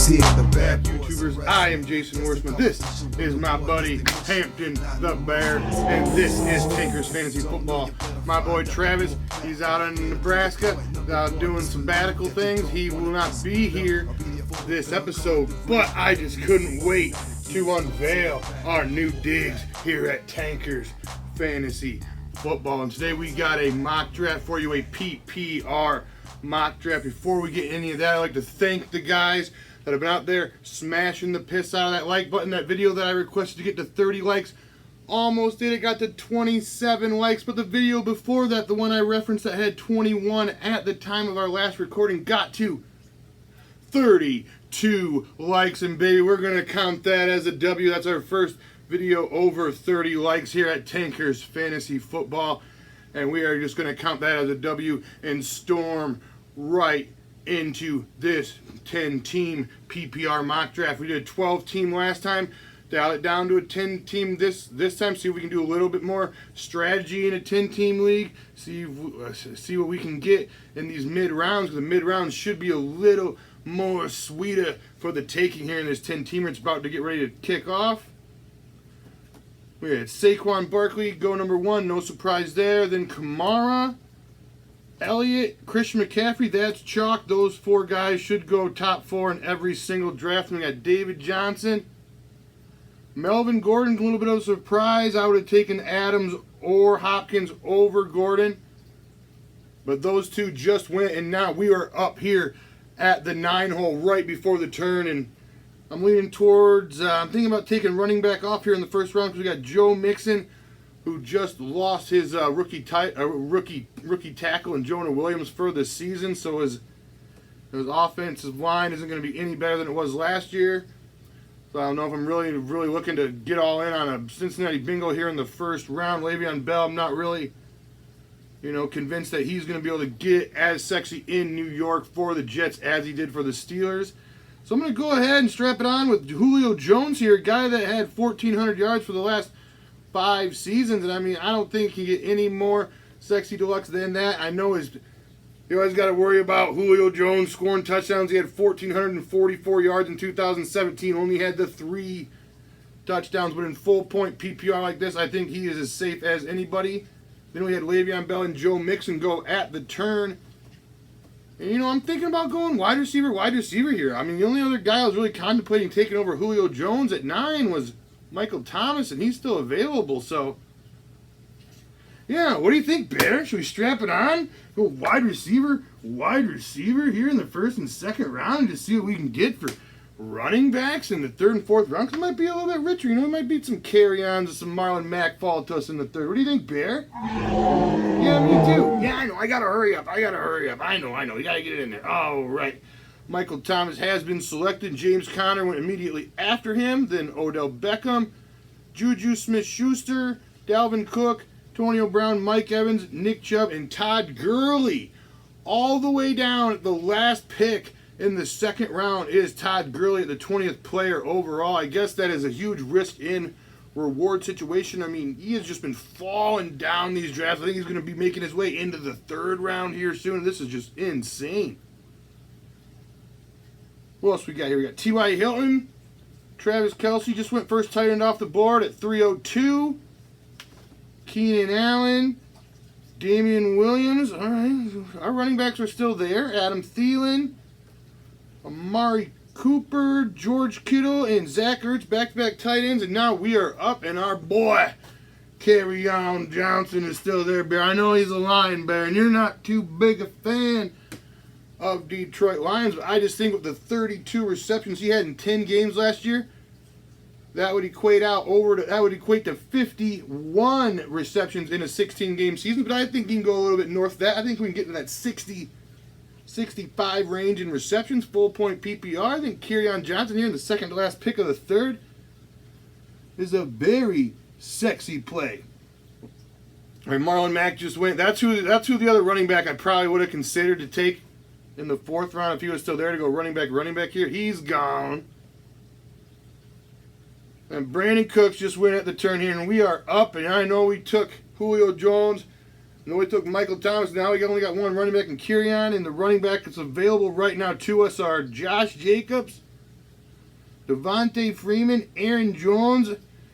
see it, the bad YouTubers, I am Jason Wiersema. This is my buddy Hampton the Bear, and this is Tankers Fantasy Football. My boy Travis, he's out in Nebraska, out doing sabbatical things. He will not be here this episode, but I just couldn't wait to unveil our new digs here at Tankers Fantasy Football. And today we got a mock draft for you, a PPR mock draft. Before we get any of that, I'd like to thank the guys that have been out there smashing the piss out of that like button. That video that I requested to get to 30 likes, almost did it, got to 27 likes. But the video before that, the one I referenced that had 21 at the time of our last recording, got to 32 likes. And baby, we're going to count that as a W. That's our first video over 30 likes here at Tankers Fantasy Football. And we are just going to count that as a W and storm right into this 10-team PPR mock draft. We did a 12-team last time. Dial it down to a 10-team this time. See if we can do a little bit more strategy in a 10-team league. See what we can get in these mid-rounds. The mid-rounds should be a little more sweeter for the taking here in this 10-teamer. It's about to get ready to kick off. We had Saquon Barkley go number 1. No surprise there. Then Kamara, Elliott, Christian McCaffrey, that's chalk. Those 4 guys should go top 4 in every single draft. And we got David Johnson. Melvin Gordon, a little bit of a surprise. I would have taken Adams or Hopkins over Gordon. But those two just went, and now we are up here at the 9 hole right before the turn. And I'm leaning towards, I'm thinking about taking running back off here in the first round because we got Joe Mixon, who just lost his rookie tackle in Jonah Williams for the season. So his offensive line isn't going to be any better than it was last year. So I don't know if I'm really looking to get all in on a Cincinnati bingo here in the first round. Le'Veon Bell, I'm not really, convinced that he's going to be able to get as sexy in New York for the Jets as he did for the Steelers. So I'm going to go ahead and strap it on with Julio Jones here, a guy that had 1,400 yards for the last 5 seasons. And I mean, I don't think he can get any more sexy deluxe than that. I know you always got to worry about Julio Jones scoring touchdowns. He had 1,444 yards in 2017, only had the 3 touchdowns. But in full point PPR like this, I think he is as safe as anybody. Then we had Le'Veon Bell and Joe Mixon go at the turn. And, I'm thinking about going wide receiver here. I mean, the only other guy I was really contemplating taking over Julio Jones at 9 was Michael Thomas, and he's still available. So, yeah, what do you think, Bear? Should we strap it on? Go wide receiver here in the first and second round and just see what we can get for running backs in the third and fourth round? Because it might be a little bit richer. It might be some carry-ons and some Marlon Mack fall to us in the third. What do you think, Bear? Yeah, me too. Yeah, I know. I got to hurry up. I know. You got to get it in there. All right. Michael Thomas has been selected. James Conner went immediately after him. Then Odell Beckham, Juju Smith-Schuster, Dalvin Cook, Antonio Brown, Mike Evans, Nick Chubb, and Todd Gurley. All the way down at the last pick in the second round is Todd Gurley at the 20th player overall. I guess that is a huge risk in reward situation. I mean, he has just been falling down these drafts. I think he's going to be making his way into the third round here soon. This is just insane. What else we got here? We got T.Y. Hilton. Travis Kelce just went first tight end off the board at 302. Keenan Allen. Damian Williams. All right. Our running backs are still there. Adam Thielen. Amari Cooper, George Kittle, and Zach Ertz, back-to-back tight ends. And now we are up, and our boy, Kerryon Johnson, is still there, Bear. I know he's a Lion, Bear, and you're not too big a fan of Detroit Lions, but I just think with the 32 receptions he had in 10 games last year, that would equate to 51 receptions in a 16-game season. But I think he can go a little bit north of that. I think we can get to that 65 range in receptions, full point PPR. I think Kerryon Johnson here in the second to last pick of the third is a very sexy play. All right, Marlon Mack just went. That's who the other running back I probably would have considered to take in the fourth round if he was still there to go running back here. He's gone. And Brandon Cooks just went at the turn here, and we are up. And I know we took Julio Jones. I know we took Michael Thomas. Now we only got one running back in Kerryon. And the running back that's available right now to us are Josh Jacobs, Devontae Freeman, Aaron Jones,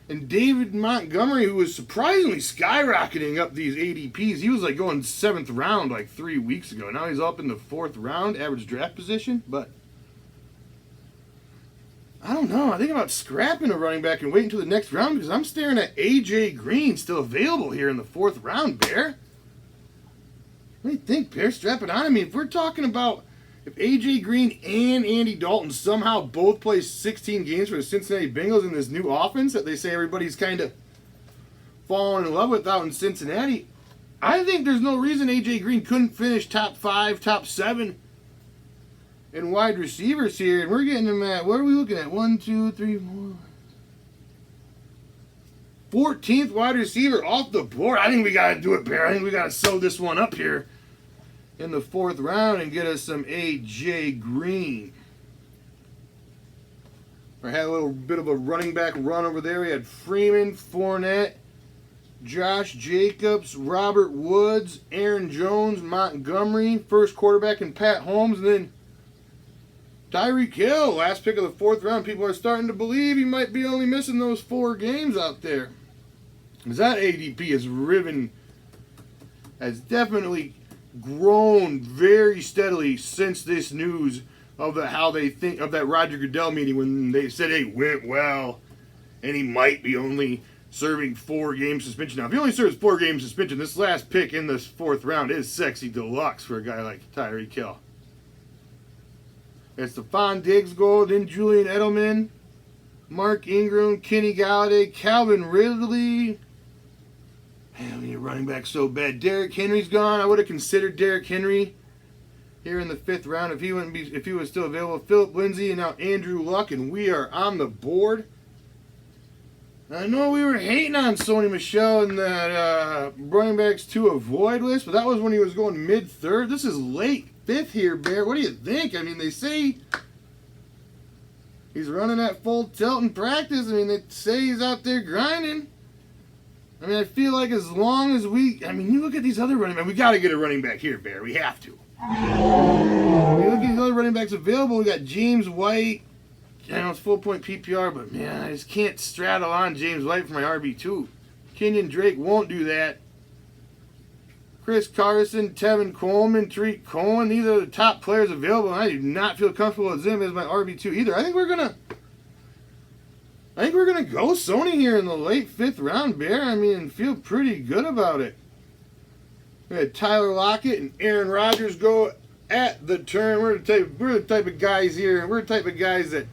and David Montgomery, who was surprisingly skyrocketing up these ADPs. He was like going 7th round like 3 weeks ago. Now he's up in the 4th round, average draft position. But I don't know. I think about scrapping a running back and waiting until the next round because I'm staring at A.J. Green still available here in the 4th round, Bear. What do you think, Bear? Strap it on. I mean, if we're talking about if A.J. Green and Andy Dalton somehow both play 16 games for the Cincinnati Bengals in this new offense that they say everybody's kind of falling in love with out in Cincinnati, I think there's no reason A.J. Green couldn't finish top 5, top 7 in wide receivers here. And we're getting him at, what are we looking at? 1, 2, 3, 4. 14th wide receiver off the board. I think we got to do it, Bear. I think we got to sew this one up here in the 4th round and get us some A.J. Green. I had a little bit of a running back run over there. We had Freeman, Fournette, Josh Jacobs, Robert Woods, Aaron Jones, Montgomery, first quarterback, and Pat Holmes, and then Tyreek Hill, last pick of the 4th round. People are starting to believe he might be only missing those 4 games out there. Because that ADP has definitely grown very steadily since this news of how they think of that Roger Goodell meeting when they said it went well and he might be only serving 4 game suspension. Now, if he only serves 4 game suspension, this last pick in this 4th round is sexy deluxe for a guy like Tyreek Hill. It's Stephon Diggs goal, then Julian Edelman, Mark Ingram, Kenny Galladay, Calvin Ridley. Man, you're running back so bad. Derrick Henry's gone. I would have considered Derrick Henry here in the 5th round if he was still available. Philip Lindsay and now Andrew Luck, and we are on the board. I know we were hating on Sony Michel and that running backs to avoid list, but that was when he was going mid-3rd. This is late 5th here, Bear. What do you think? I mean, they say he's running at full tilt in practice. I mean, they say he's out there grinding. I mean, I feel like as long as you look at these other running backs. We got to get a running back here, Bear. We have to. You look at these other running backs available. We got James White. I know it's full point PPR, but man, I just can't straddle on James White for my RB2. Kenyon Drake won't do that. Chris Carson, Tevin Coleman, Tariq Cohen. These are the top players available, and I do not feel comfortable with them as my RB2 either. I think we're gonna go Sony here in the late 5th round, Bear. I mean, feel pretty good about it. We had Tyler Lockett and Aaron Rodgers go at the turn. We're the type of guys here. We're the type of guys that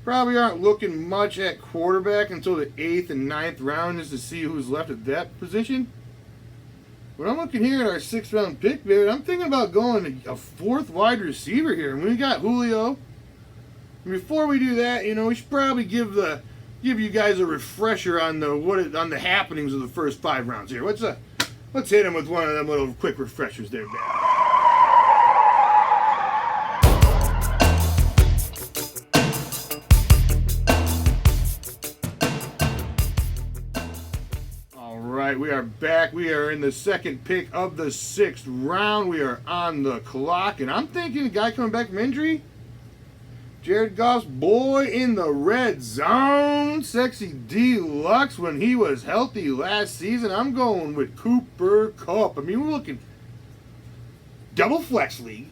probably aren't looking much at quarterback until the 8th and 9th round just to see who's left at that position. But I'm looking here at our 6th round pick, Bear. I'm thinking about going a 4th wide receiver here. And we got Julio. And before we do that, we should probably give you guys a refresher on the happenings of the first 5 rounds here. Let's hit them with one of them little quick refreshers there, Bear. We are back. We are in the 2nd pick of the 6th round. We are on the clock, and I'm thinking a guy coming back from injury, Jared Goff's boy in the red zone, sexy deluxe when he was healthy last season. I'm going with Cooper Kupp. I mean, we're looking double flex league.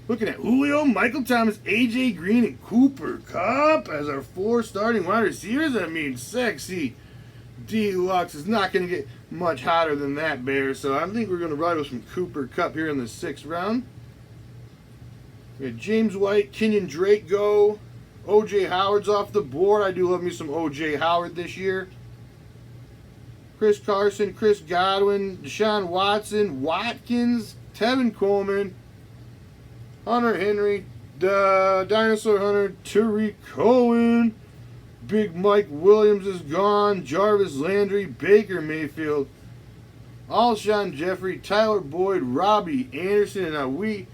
Looking at Julio, Michael Thomas, A.J. Green, and Cooper Kupp as our 4 starting wide receivers. I mean, sexy deluxe is not going to get much hotter than that, Bear. So I think we're going to ride with some Cooper Kupp here in the 6th round. We had James White, Kenyon Drake go. O.J. Howard's off the board. I do love me some O.J. Howard this year. Chris Carson, Chris Godwin, Deshaun Watson, Watkins, Tevin Coleman, Hunter Henry, the Dinosaur Hunter, Tariq Cohen. Big Mike Williams is gone. Jarvis Landry, Baker Mayfield, Alshon Jeffrey, Tyler Boyd, Robbie Anderson, and now we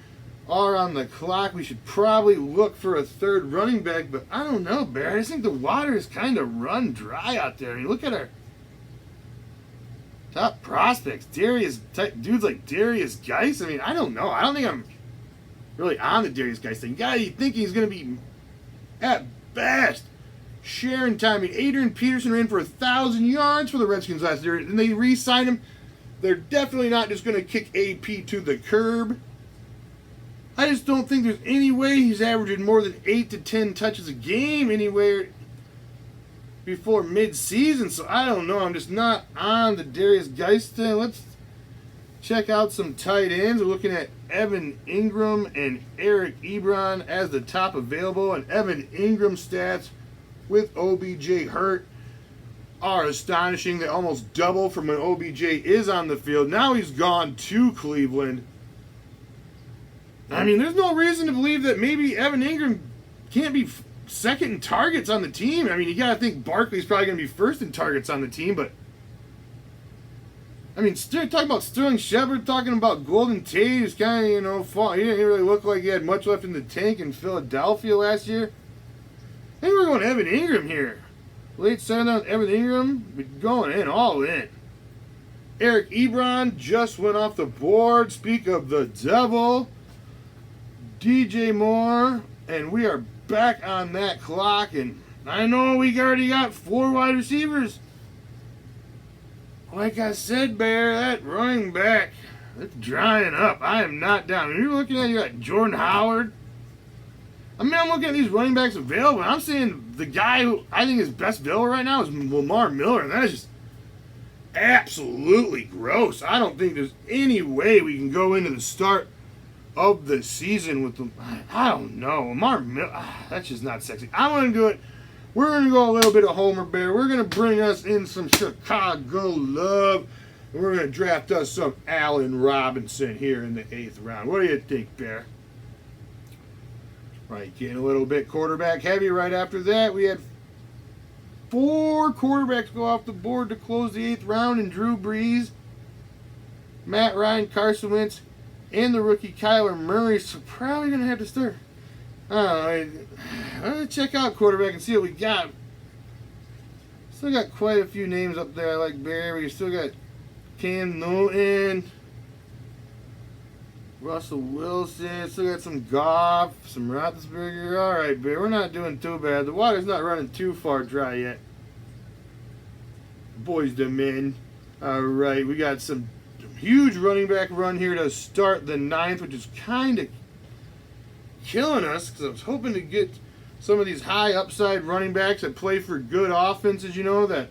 are on the clock. We should probably look for a 3rd running back, but I don't know, Bear. I just think the water is kind of run dry out there. I mean, look at our top prospects. Dudes like Darius Geis. I mean, I don't know. I don't think I'm really on the Darius Geis thing. You think he's going to be at fast. Sharon timing. Adrian Peterson ran for 1,000 yards for the Redskins last year, and they re-signed him. They're definitely not just going to kick AP to the curb. I just don't think there's any way he's averaging more than 8 to 10 touches a game anywhere before mid-season. So I don't know. I'm just not on the Darius Geiston. Let's check out some tight ends. We're looking at Evan Ingram and Eric Ebron as the top available. And Evan Ingram's stats with OBJ hurt are astonishing. They almost double from when OBJ is on the field. Now he's gone to Cleveland. I mean, there's no reason to believe that maybe Evan Ingram can't be second in targets on the team. I mean, you got to think Barkley's probably going to be first in targets on the team, but I mean, talking about Sterling Shepard, talking about Golden Tate, who's kind of, you know, he didn't really look like he had much left in the tank in Philadelphia last year. I think we're going Evan Ingram here. Late 7th round, Evan Ingram, we're going in, all in. Eric Ebron just went off the board. Speak of the devil. DJ Moore, and we are back on that clock, and I know we already got 4 wide receivers. Like I said, Bear, that running back, it's drying up. I am not down. When you're looking at, you got Jordan Howard. I mean, I'm looking at these running backs available, and I'm saying the guy who I think is best available right now is Lamar Miller, and that is just absolutely gross. I don't think there's any way we can go into the start of the season with them. I don't know. Lamar Miller, that's just not sexy. I'm going to do it. We're going to go a little bit of Homer Bear. We're going to bring us in some Chicago love. And we're going to draft us some Allen Robinson here in the 8th round. What do you think, Bear? Right, getting a little bit quarterback heavy right after that. We had 4 quarterbacks go off the board to close the 8th round, and Drew Brees, Matt Ryan, Carson Wentz, and the rookie Kyler Murray. So probably going to have to start. Let's check out quarterback and see what we got. Still got quite a few names up there. I like Barry. We still got Cam Newton, Russell Wilson. Still got some Goff, some Roethlisberger. All right, Barry. We're not doing too bad. The water's not running too far dry yet. Boys the men. All right, we got some huge running back run here to start the 9th, which is kind of killing us because I was hoping to get some of these high upside running backs that play for good offenses, you know, that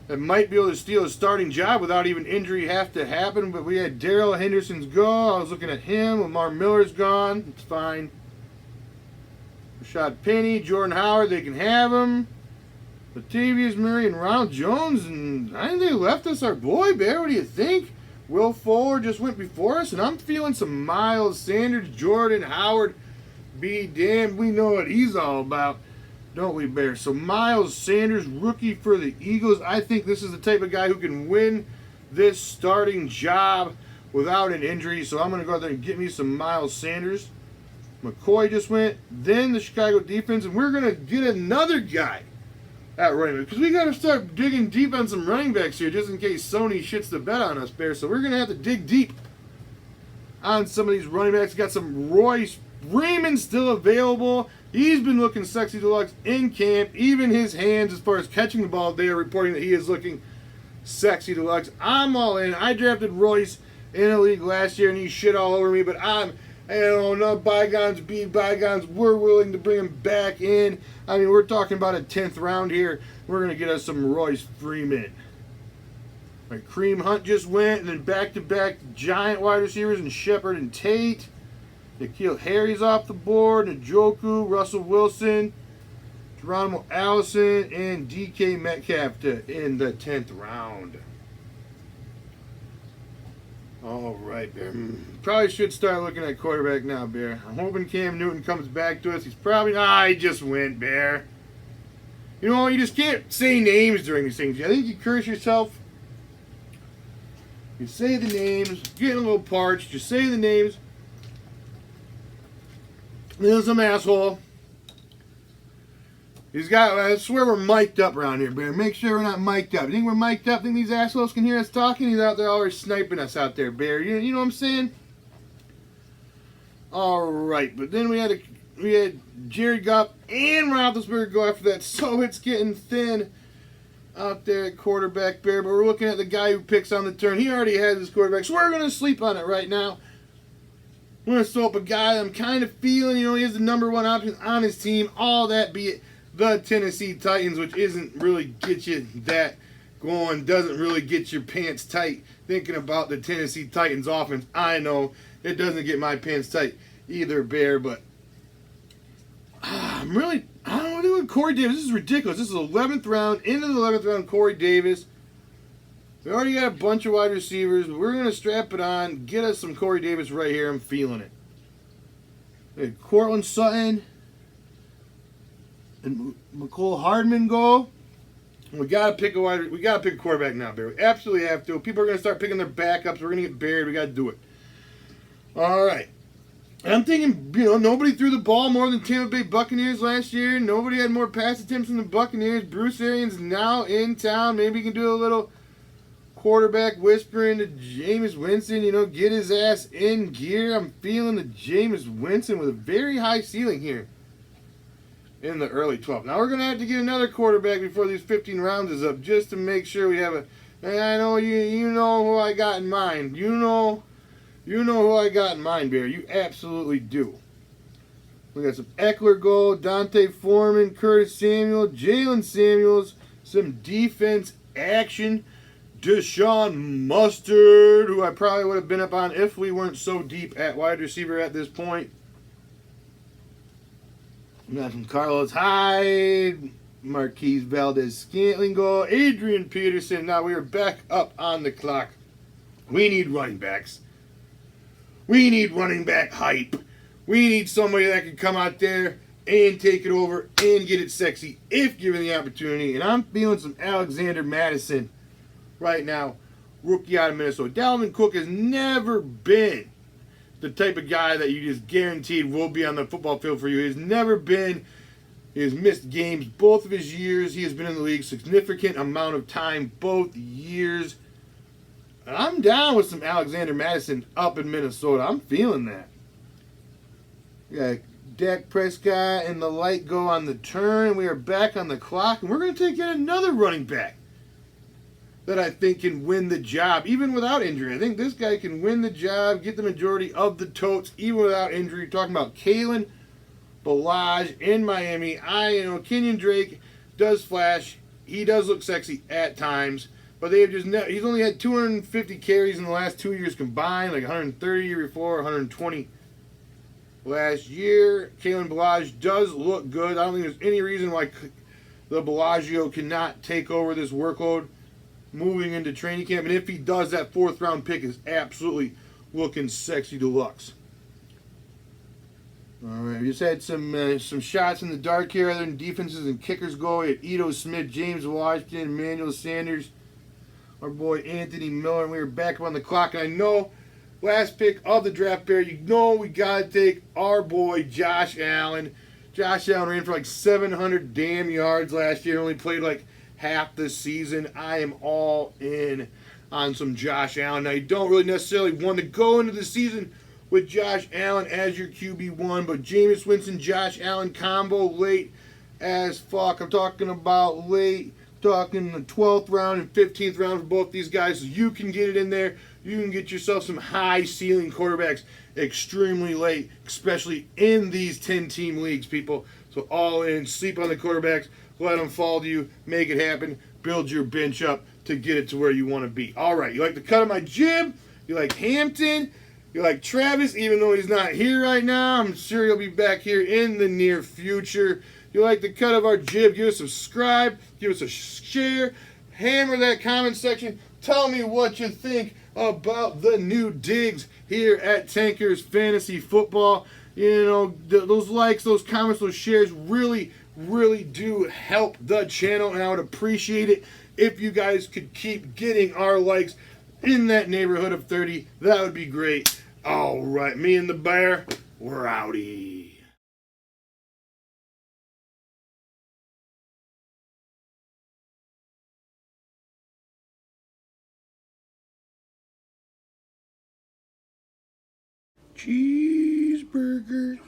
might be able to steal a starting job without even injury have to happen. But we had Darrell Henderson's go. I was looking at him. Lamar Miller's gone. It's fine. Rashad Penny, Jordan Howard, they can have him. Latavius Murray and Ronald Jones, and I think they left us our boy, Bear. What do you think? Will Fuller just went before us, and I'm feeling some Miles Sanders, Jordan Howard. Be damned, we know what he's all about, don't we, Bear? So Miles Sanders, rookie for the Eagles. I think this is the type of guy who can win this starting job without an injury. So I'm going to go out there and get me some Miles Sanders. McCoy just went. Then the Chicago defense, and we're going to get another guy at running back, because we got to start digging deep on some running backs here just in case Sony shits the bed on us, Bear. So we're going to have to dig deep on some of these running backs. Got some Royce Freeman still available. He's been looking sexy deluxe in camp. Even his hands, as far as catching the ball, they are reporting that he is looking sexy deluxe. I'm all in. I drafted Royce in a league last year, and he shit all over me, but I don't know, bygones be bygones. We're willing to bring him back in. I mean, we're talking about a 10th round here. We're going to get us some Royce Freeman. Right, Kareem Hunt just went, and then back-to-back giant wide receivers and Shepard and Tate. N'Keal Harry's off the board. Njoku, Russell Wilson, Geronimo Allison, and DK Metcalf in the 10th round. All right, Bear. Probably should start looking at quarterback now, Bear. I'm hoping Cam Newton comes back to us. He's probably... he just went, Bear. You know, you just can't say names during these things. I think you curse yourself. You say the names. Getting a little parched. Just say the names. There's some asshole. He's got... I swear we're mic'd up around here, Bear. Make sure we're not mic'd up. You think we're mic'd up? Think these assholes can hear us talking? He's out there always sniping us out there, Bear. You know what I'm saying? All right, but then we had we had Jared Goff and Roethlisberger go after that, so it's getting thin out there at quarterback, Bear. But we're looking at the guy who picks on the turn. He already has his quarterback, so we're going to sleep on it right now. We're going to throw up a guy that I'm kind of feeling, he is the number one option on his team. All that be it, the Tennessee Titans, which isn't really get you that going, doesn't really get your pants tight thinking about the Tennessee Titans offense. I know it doesn't get my pants tight either, Bear, but I don't know what to do with Corey Davis. This is ridiculous. This is 11th round, into the 11th round, Corey Davis. We already got a bunch of wide receivers, but we're going to strap it on, get us some Corey Davis right here. I'm feeling it. We had Cortland Sutton and McCole Hardman go. We gotta pick a quarterback now, Bear. We absolutely have to. People are gonna start picking their backups. We're gonna get buried. We gotta do it. All right. I'm thinking, nobody threw the ball more than Tampa Bay Buccaneers last year. Nobody had more pass attempts than the Buccaneers. Bruce Arians now in town. Maybe he can do a little quarterback whispering to Jameis Winston. Get his ass in gear. I'm feeling the Jameis Winston with a very high ceiling here in the early 12th. Now we're going to have to get another quarterback before these 15 rounds is up, just to make sure we have I know you know who I got in mind. You know who I got in mind, Bear. You absolutely do. We got some Eckler go, Dante Foreman, Curtis Samuel, Jalen Samuels, some defense action. Deshaun Mustard, who I probably would have been up on if we weren't so deep at wide receiver at this point. We got some Carlos Hyde, Marquise Valdez-Scantling go, Adrian Peterson. Now we are back up on the clock. We need running backs. We need running back hype. We need somebody that can come out there and take it over and get it sexy if given the opportunity. And I'm feeling some Alexander Madison right now, rookie out of Minnesota. Dalvin Cook has never been the type of guy that you just guaranteed will be on the football field for you. He has never been. He has missed games both of his years. He has been in the league significant amount of time both years. I'm down with some Alexander Madison up in Minnesota. I'm feeling that. We got Dak Prescott and the light go on the turn. We are back on the clock, and we're going to take in another running back that I think can win the job, even without injury. I think this guy can win the job, get the majority of the totes, even without injury. Talking about Kalen Ballage in Miami. Kenyon Drake does flash. He does look sexy at times, but they have just he's only had 250 carries in the last 2 years combined, like 130 year before, 120 last year. Kalen Ballage does look good. I don't think there's any reason why the Bellagio cannot take over this workload moving into training camp. And if he does, that 4th round pick is absolutely looking sexy deluxe. All right, we just had some shots in the dark here. Other than defenses and kickers go, we had Ito Smith, James Washington, Emmanuel Sanders, our boy Anthony Miller, and we were back on the clock. And I know, last pick of the draft, Bear, we got to take our boy Josh Allen. Josh Allen ran for like 700 damn yards last year, only played like half the season. I am all in on some Josh Allen. Now, you don't really necessarily want to go into the season with Josh Allen as your QB1, but Jameis Winston, Josh Allen combo late as fuck. I'm talking about late, talking the 12th round and 15th round for both these guys, so you can get it in there. You can get yourself some high ceiling quarterbacks extremely late, especially in these 10-team leagues, people. So all in, sleep on the quarterbacks, let them fall to you, make it happen, build your bench up to get it to where you want to be. All right, you like the cut of my jib? You like Hampton? You like Travis, even though he's not here right now? I'm sure he'll be back here in the near future. You like the cut of our jib? Give us a subscribe, give us a share, hammer that comment section. Tell me what you think about the new digs here at Tankers Fantasy Football. Those likes, those comments, those shares really do help the channel, and I would appreciate it if you guys could keep getting our likes in that neighborhood of 30. That would be great. All right, me and the bear, we're outie. Cheeseburger.